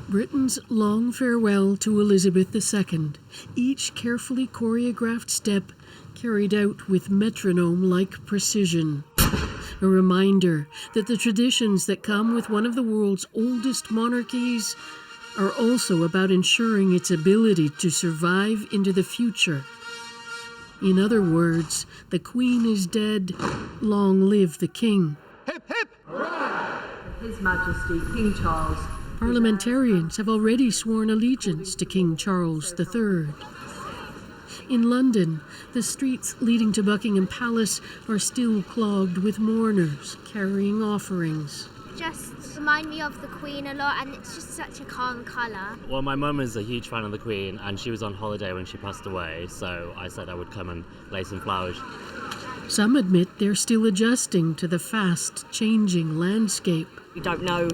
Britain's long farewell to Elizabeth II, each carefully choreographed step carried out with metronome-like precision. A reminder that the traditions that come with one of the world's oldest monarchies are also about ensuring its ability to survive into the future. In other words, the Queen is dead, long live the King. Hip, hip! Hooray! His Majesty King Charles. Parliamentarians have already sworn allegiance to King Charles III. In London, the streets leading to Buckingham Palace are still clogged with mourners carrying offerings. Just remind me of the Queen a lot, and it's just such a calm colour. Well, my mum is a huge fan of the Queen, and she was on holiday when she passed away, so I said I would come and lay some flowers. Some admit they're still adjusting to the fast-changing landscape. We don't know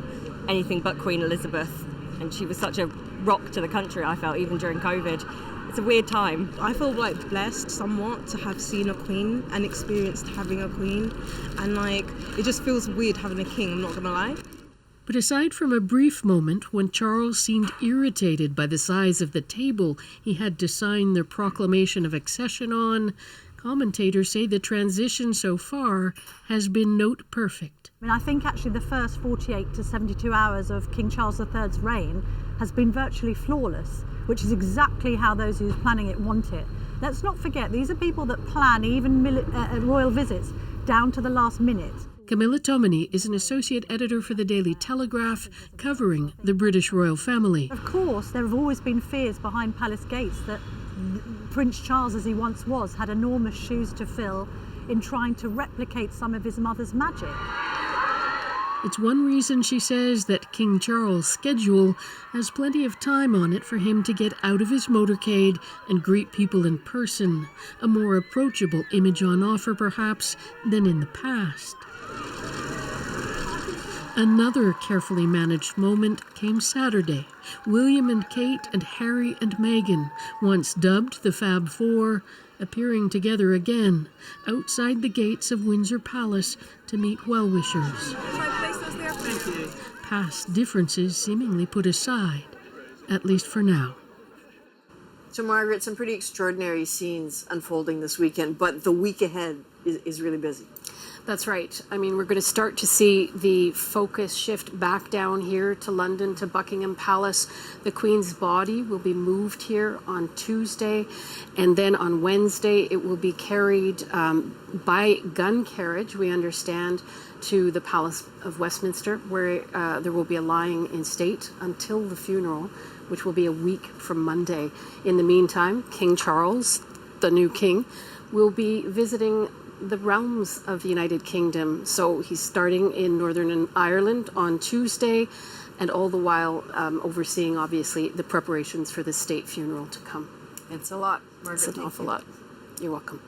anything but Queen Elizabeth, and she was such a rock to the country, I felt, even during COVID. It's a weird time. I feel like blessed somewhat to have seen a queen and experienced having a queen, and it just feels weird having a king, I'm not gonna lie. But aside from a brief moment when Charles seemed irritated by the size of the table he had to sign the proclamation of accession on, commentators say the transition so far has been note perfect. I think actually the first 48 to 72 hours of King Charles III's reign has been virtually flawless, which is exactly how those who's planning it want it. Let's not forget, these are people that plan even royal visits down to the last minute. Camilla Tomini is an associate editor for the Daily Telegraph, covering the British royal family. Of course, there have always been fears behind palace gates that Prince Charles, as he once was, had enormous shoes to fill in trying to replicate some of his mother's magic. It's one reason, she says, that King Charles' schedule has plenty of time on it for him to get out of his motorcade and greet people in person, a more approachable image on offer, perhaps, than in the past. Another carefully managed moment came Saturday. William and Kate and Harry and Meghan, once dubbed the Fab Four, appearing together again outside the gates of Windsor Palace to meet well-wishers. Past differences seemingly put aside, at least for now. So, Margaret, some pretty extraordinary scenes unfolding this weekend, but the week ahead is really busy. That's right. I mean, we're going to start to see the focus shift back down here to London, to Buckingham Palace. The Queen's body will be moved here on Tuesday, and then on Wednesday it will be carried by gun carriage, we understand, to the Palace of Westminster, where there will be a lying in state until the funeral, which will be a week from Monday. In the meantime, King Charles, the new king, will be visiting the realms of the United Kingdom. So he's starting in Northern Ireland on Tuesday, and all the while overseeing, obviously, the preparations for the state funeral to come. It's a lot, Margaret. It's an awful lot. You're welcome.